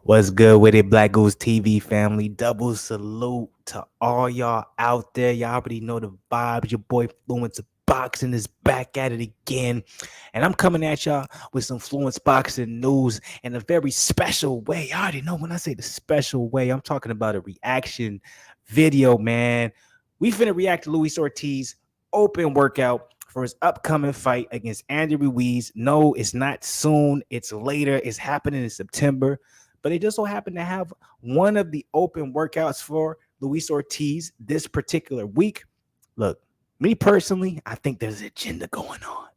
What's good with it, Black Goose TV family? Double salute to all y'all out there. Y'all already know the vibes. Your boy Fluence Boxing is back at it again. And I'm coming at y'all with some Fluence Boxing news in a very special way. Y'all already know when I say the special way, I'm talking about a reaction video, man. We finna react to Luis Ortiz open workout for his upcoming fight against Andy Ruiz. No, it's not soon. It's later. It's happening in September. But it just so happened to have one of the open workouts for Luis Ortiz this particular week. Look, me personally, I think there's an agenda going on.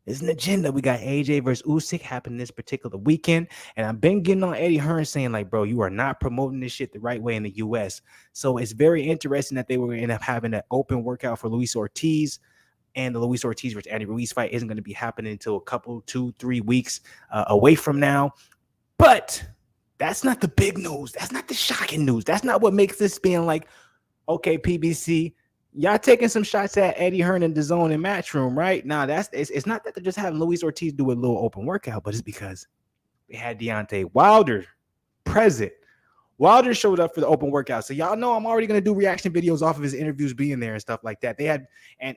There's an agenda. We got AJ versus Usyk happening this particular weekend. And I've been getting on Eddie Hearn saying, like, bro, you are not promoting this shit the right way in the U.S. So it's very interesting that they were going to end up having an open workout for Luis Ortiz. And the Luis Ortiz versus Andy Ruiz fight isn't going to be happening until a couple, 2-3 weeks away from now. But that's not the big news. That's not the shocking news. That's not what makes this being like, okay, PBC, y'all taking some shots at Eddie Hearn and DAZN and Matchroom, right? Now, it's not that they're just having Luis Ortiz do a little open workout, but it's because we had Deontay Wilder present. Wilder showed up for the open workout. So y'all know I'm already going to do reaction videos off of his interviews being there and stuff like that. They had, and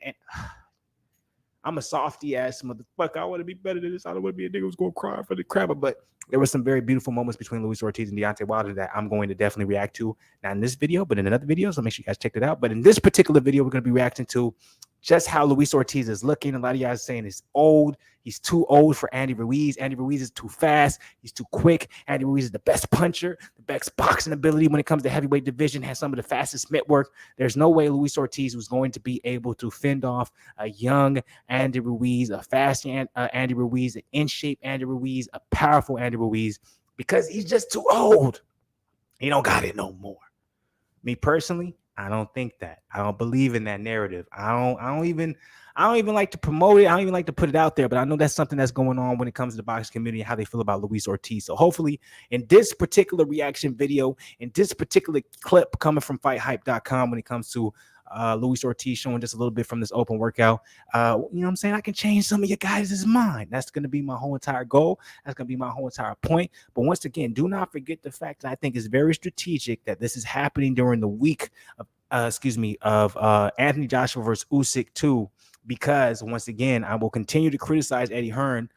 I'm a softy ass motherfucker. I want to be better than this. I don't want to be a nigga who's going to cry for the crabber. But there were some very beautiful moments between Luis Ortiz and Deontay Wilder that I'm going to definitely react to. Not in this video, but in another video. So make sure you guys check it out. But in this particular video, we're going to be reacting to just how Luis Ortiz is looking. A lot of y'all are saying he's old. He's too old for Andy Ruiz. Andy Ruiz is too fast. He's too quick. Andy Ruiz is the best puncher, the best boxing ability when it comes to heavyweight division, has some of the fastest mitt work. There's no way Luis Ortiz was going to be able to fend off a young Andy Ruiz, a fast Andy Ruiz, an in-shape Andy Ruiz, a powerful Andy Ruiz, because he's just too old. He don't got it no more. Me personally, I don't think that. I don't believe in that narrative. I don't even like to promote it. I don't even like to put it out there, but I know that's something that's going on when it comes to the boxing community, how they feel about Luis Ortiz. So hopefully in this particular reaction video, in this particular clip coming from FightHype.com, when it comes to Luis Ortiz showing just a little bit from this open workout, you know what I'm saying? I can change some of your guys' mind. That's going to be my whole entire goal. That's going to be my whole entire point. But once again, do not forget the fact that I think it's very strategic that this is happening during the week of, Anthony Joshua versus Usyk 2, because once again, I will continue to criticize Eddie Hearn.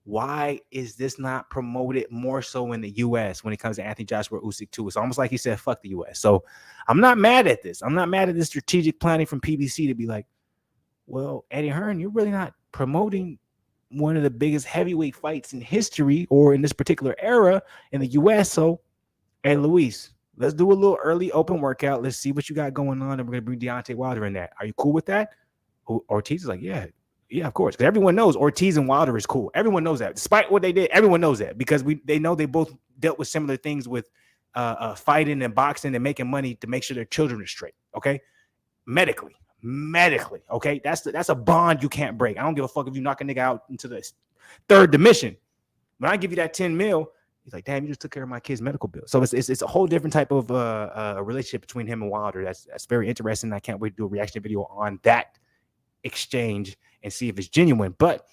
Why is this not promoted more so in the U.S. when it comes to Anthony Joshua Usyk 2? It's almost like he said, fuck the U.S. So I'm not mad at this. I'm not mad at this strategic planning from PBC to be like, well, Eddie Hearn, you're really not promoting one of the biggest heavyweight fights in history or in this particular era in the U.S. So, hey, Luis, let's do a little early open workout. Let's see what you got going on, and we're going to bring Deontay Wilder in that. Are you cool with that? Ortiz is like, yeah, of course. Because everyone knows Ortiz and Wilder is cool. Everyone knows that. Despite what they did, everyone knows that because they know they both dealt with similar things with fighting and boxing and making money to make sure their children are straight. Okay, medically, okay, that's a bond you can't break. I don't give a fuck if you knock a nigga out into the third dimension. When I give you that 10 mil, he's like, damn, you just took care of my kid's medical bill. So it's a whole different type of relationship between him and Wilder. That's very interesting. I can't wait to do a reaction video on that exchange and see if it's genuine. But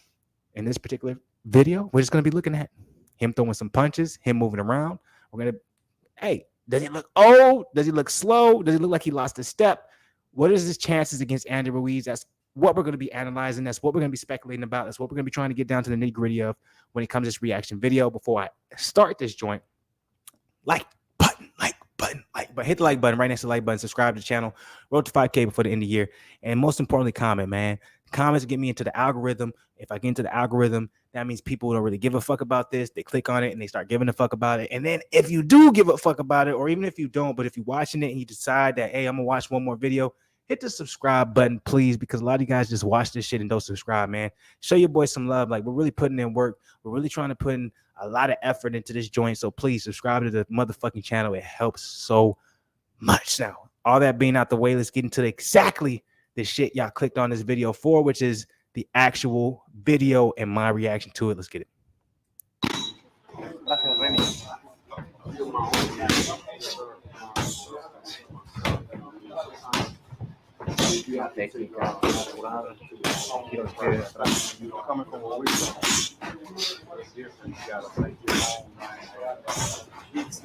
in this particular video, we're just going to be looking at him throwing some punches, him moving around. We're going to, hey, does he look old? Does he look slow? Does he look like he lost a step? What is his chances against Andy Ruiz? That's what we're going to be analyzing. That's what we're going to be speculating about. That's what we're going to be trying to get down to the nitty gritty of when it comes to this reaction video. Before I start this joint, like button, hit the like button right next to the like button, subscribe to the channel, road to 5K before the end of the year, and most importantly, comment, man. Comments get me into the algorithm. If I get into the algorithm, that means people don't really give a fuck about this. They click on it and they start giving a fuck about it. And then if you do give a fuck about it, or even if you don't, but if you're watching it and you decide that, hey, I'm gonna watch one more video, hit the subscribe button, please, because a lot of you guys just watch this shit and don't subscribe, man. Show your boy some love. Like, we're really putting in work. We're really trying to put in a lot of effort into this joint. So please subscribe to the motherfucking channel. It helps so much. Now, all that being out the way, let's get into exactly the shit y'all clicked on this video for, which is the actual video and my reaction to it. Let's get it. Coming from where we from, it's different. You gotta make your own mind.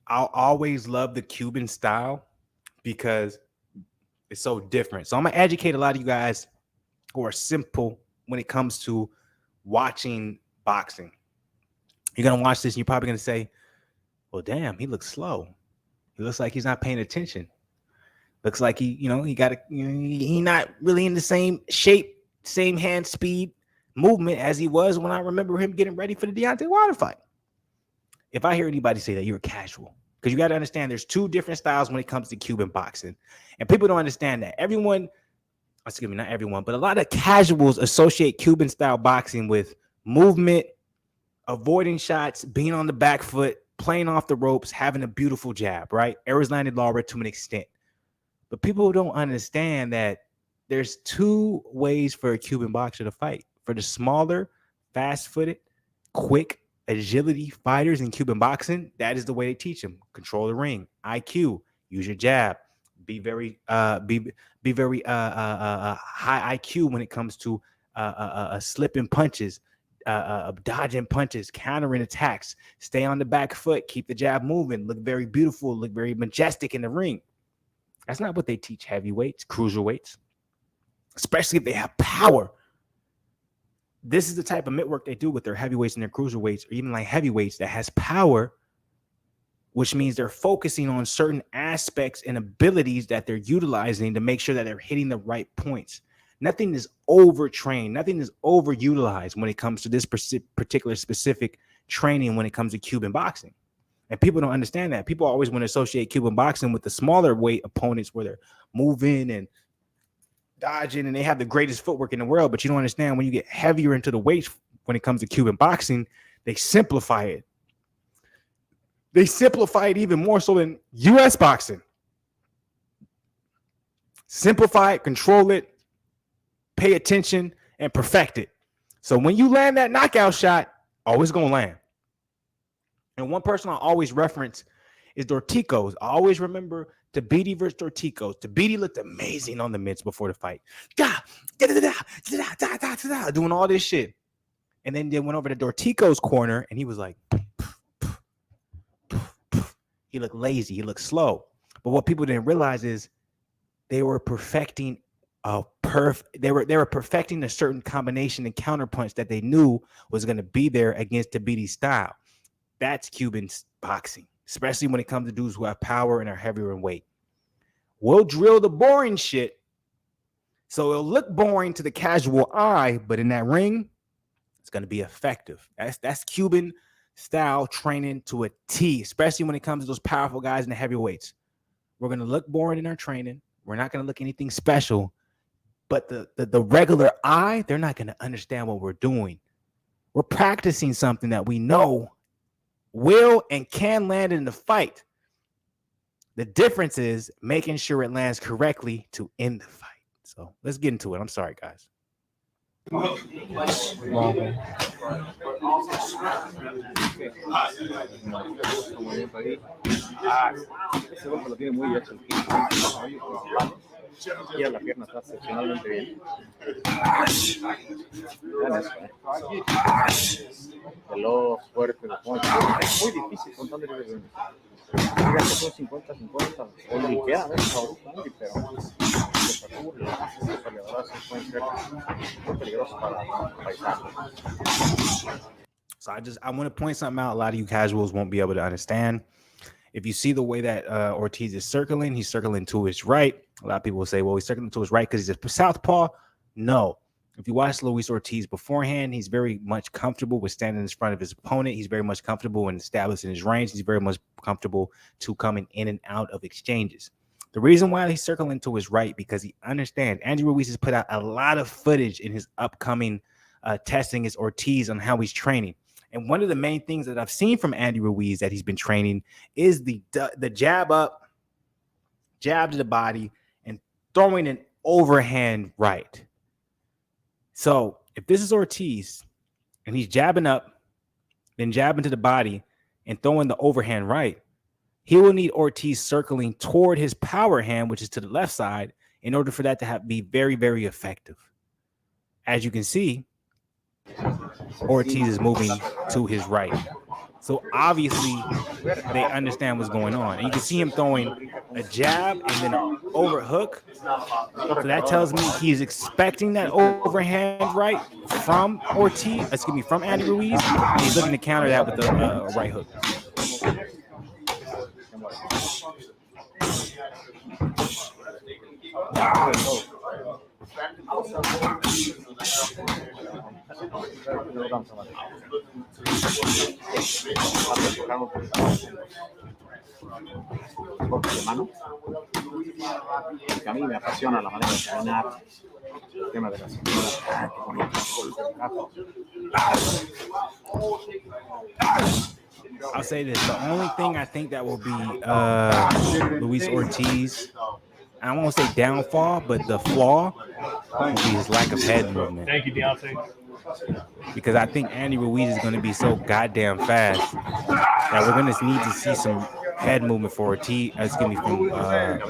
I'll always love the Cuban style because it's so different. So I'm gonna educate a lot of you guys who are simple when it comes to watching boxing. You're gonna watch this and you're probably gonna say, well, damn, he looks slow. He looks like he's not paying attention. Looks like he got he not really in the same shape, same hand speed movement as he was when I remember him getting ready for the Deontay Wilder fight. If I hear anybody say that, you're a casual. Because you got to understand there's two different styles when it comes to Cuban boxing. And people don't understand that. Excuse me, not everyone, but a lot of casuals associate Cuban style boxing with movement, avoiding shots, being on the back foot, playing off the ropes, having a beautiful jab, right? Errors landed lower to an extent. But people don't understand that there's two ways for a Cuban boxer to fight. For the smaller, fast-footed, quick, agility fighters in Cuban boxing, that is the way they teach them. Control the ring, IQ, use your jab, be very high IQ when it comes to slipping punches, dodging punches, countering attacks, stay on the back foot, keep the jab moving, look very beautiful, look very majestic in the ring. That's not what they teach heavyweights, cruiserweights, especially if they have power. This is the type of mitt work they do with their heavyweights and their cruiserweights, or even like heavyweights that has power, which means they're focusing on certain aspects and abilities that they're utilizing to make sure that they're hitting the right points. Nothing is overtrained. Nothing is overutilized when it comes to this particular specific training when it comes to Cuban boxing. And people don't understand that. People always want to associate Cuban boxing with the smaller weight opponents where they're moving and dodging and they have the greatest footwork in the world. But you don't understand when you get heavier into the weights when it comes to Cuban boxing, they simplify it. They simplify it even more so than U.S. boxing. Simplify it, control it, pay attention, and perfect it. So when you land that knockout shot, always going to land. And one person I always reference is Dorticos. I always remember Tabiti versus Dorticos. Tabiti looked amazing on the mitts before the fight. Doing all this shit. And then they went over to Dorticos' corner, and he was like, he looked lazy. He looked slow. But what people didn't realize is they were perfecting they were perfecting a certain combination and counterpunch that they knew was going to be there against Tabiti's style. That's Cuban boxing, especially when it comes to dudes who have power and are heavier in weight. We'll drill the boring shit, so it'll look boring to the casual eye, but in that ring, it's going to be effective. That's Cuban style training to a T, especially when it comes to those powerful guys in the heavyweights. We're going to look boring in our training. We're not going to look anything special, but the regular eye, they're not going to understand what we're doing. We're practicing something that we know will and can land in the fight. The difference is making sure it lands correctly to end the fight. So let's get into it. I'm sorry, guys. Gira la pierna atrás excepcionalmente bien. Veloz, fuerte, es muy difícil con tanto que son 50-50 o liquea a veces ahorita, pero los peleadores pueden ser muy peligrosos para paisano. So I want to point something out a lot of you casuals won't be able to understand. If you see the way that Ortiz is circling, he's circling to his right. A lot of people will say, well, he's circling to his right because he's a southpaw. No. If you watch Luis Ortiz beforehand, he's very much comfortable with standing in front of his opponent. He's very much comfortable in establishing his range. He's very much comfortable to coming in and out of exchanges. The reason why he's circling to his right, because he understands. Andrew Ruiz has put out a lot of footage in his upcoming testing his Ortiz on how he's training. And one of the main things that I've seen from Andy Ruiz that he's been training is the jab up, jab to the body, and throwing an overhand right. So if this is Ortiz and he's jabbing up, then jabbing to the body and throwing the overhand right, he will need Ortiz circling toward his power hand, which is to the left side, in order for that to be very, very effective. As you can see, Ortiz is moving to his right. So obviously they understand what's going on. And you can see him throwing a jab and then an overhook. So that tells me he's expecting that overhand right from Ortiz, excuse me, from Andy Ruiz. And he's looking to counter that with a right hook. Mano, que a mí me apasiona la manera de caminar, el tema de la cintura. I'll say this: the only thing I think that will be Luis Ortiz, I won't say downfall, but the flaw will be his lack of head movement. Thank you, Deontay. Because I think Andy Ruiz is going to be so goddamn fast that we're going to need to see some head movement for Ortiz. Excuse me, from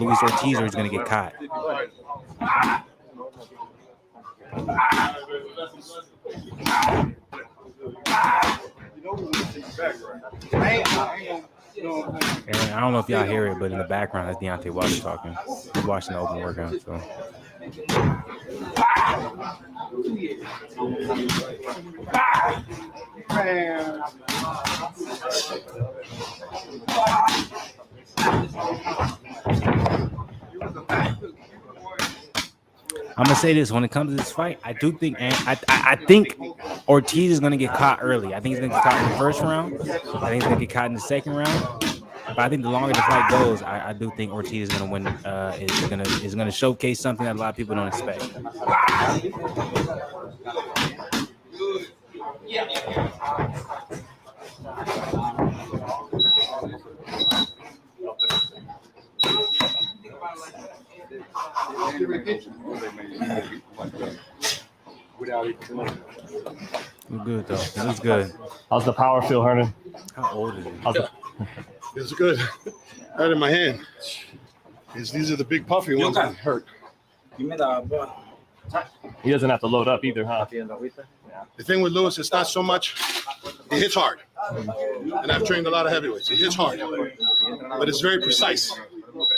Luis Ortiz, or he's going to get caught. And I don't know if y'all hear it, but in the background, that's Deontay Wilder talking. He's watching the open workout, so. I'm gonna say this: when it comes to this fight, I do think, and I think Ortiz is gonna get caught early. I think he's gonna get caught in the first round. I think he's gonna get caught in the second round. But I think the longer the fight goes, I do think Ortiz is gonna win. Is gonna showcase something that a lot of people don't expect. You're good though. It looks good. How's the power feel, Hernan? How old is he? It's good. Right in my hand. These are the big puffy ones that hurt. He doesn't have to load up either, huh? The thing with Lewis, it's not so much, he hits hard. And I've trained a lot of heavyweights. He hits hard. But it's very precise.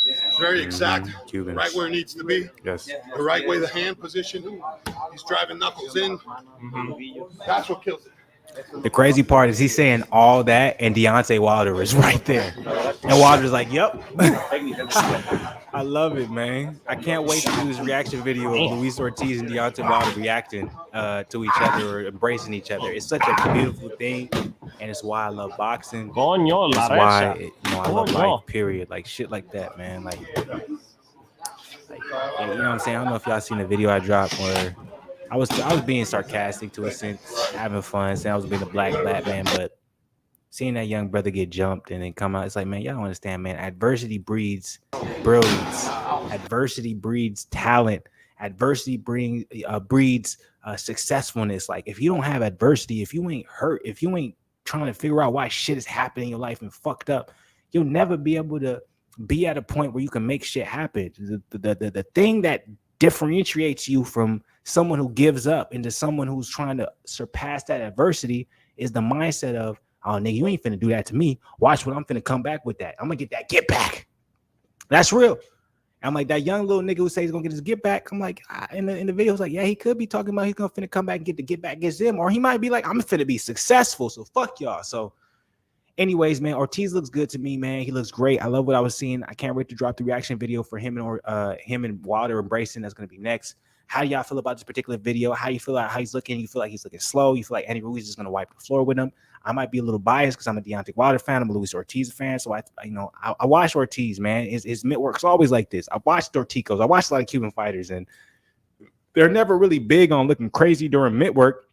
It's very exact. Cubans. Right where it needs to be. Yes. The right way, the hand position. He's driving knuckles in. That's what kills it. The crazy part is he's saying all that, and Deontay Wilder is right there. And Wilder's like, yep. I love it, man. I can't wait to do this reaction video of Luis Ortiz and Deontay Wilder reacting to each other or embracing each other. It's such a beautiful thing, and it's why I love boxing. It's why I love life, period. Like, shit like that, man. Like, you know what I'm saying? I don't know if y'all seen the video I dropped where I was being sarcastic to a sense, having fun, saying I was being a black man, but seeing that young brother get jumped and then come out, it's like, man, y'all don't understand, man. Adversity breeds brilliance. Adversity breeds talent. Adversity breeds successfulness. Like, if you don't have adversity, if you ain't hurt, if you ain't trying to figure out why shit is happening in your life and fucked up, you'll never be able to be at a point where you can make shit happen. The thing that differentiates you from someone who gives up into someone who's trying to surpass that adversity is the mindset of, oh, nigga, you ain't finna do that to me. Watch what I'm finna come back with that. I'm gonna get that get back. That's real. I'm like, that young little nigga who says he's gonna get his get back. I'm like, in the video, it's like, yeah, he could be talking about he's gonna finna come back and get the get back against him, or he might be like, I'm finna be successful, so fuck y'all. So anyways, man, Ortiz looks good to me, man. He looks great. I love what I was seeing. I can't wait to drop the reaction video for him and Wilder embracing. That's gonna be next. How do y'all feel about this particular video? How you feel like how he's looking? You feel like he's looking slow? You feel like Andy Ruiz is gonna wipe the floor with him? I might be a little biased because I'm a Deontay Wilder fan. I'm a Luis Ortiz fan. So I watch Ortiz, man. His mitt work's always like this. I watched Orticos. I watched a lot of Cuban fighters, and they're never really big on looking crazy during mitt work.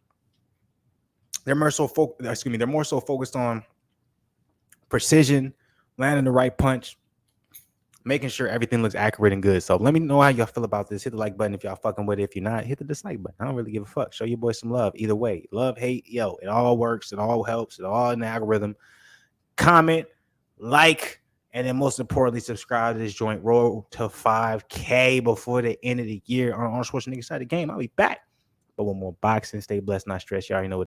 They're more so focused on precision, landing the right punch, making sure everything looks accurate and good. So let me know how y'all feel about this. Hit the like button if y'all fucking with it. If you're not, hit the dislike button. I don't really give a fuck. Show your boy some love. Either way, love, hate, yo, it all works. It all helps. It all in the algorithm. Comment, like, and then most importantly, subscribe to this joint. Roll to 5K before the end of the year on Arnold Schwarzenegger side of the game. I'll be back. But one more boxing. Stay blessed, not stressed. You already know what